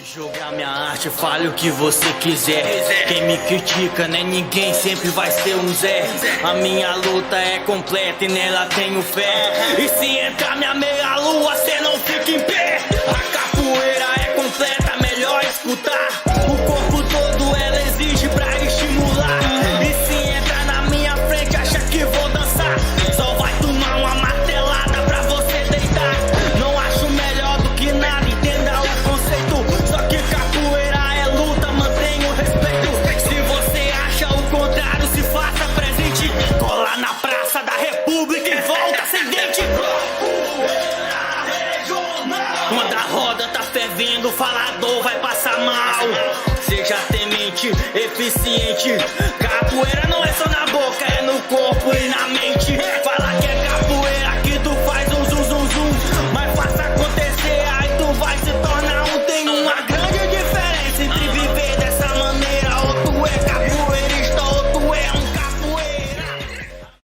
Jogar minha arte, fale o que você quiser. Quem me critica não é ninguém, sempre vai ser um Zé. A minha luta é completa e nela tenho fé. E se entrar minha meia lua, cê não fica em pé. A capoeira é completa, melhor escutar. O corpo todo ela exige pra estimular. E se entrar na minha frente, acha que vou dançar, só vai tomar uma martelada pra você deitar. Não acho melhor do que nada, entenda o conceito. Só que capoeira é luta, mantenha o respeito. Se você acha o contrário, se faça presente. Cola na praça da República e volta sem dente. Quando a roda tá fervendo, o falador vai passar mal. Seja temente, eficiente. Capoeira não é só na boca, é no corpo e na mente. Fala que é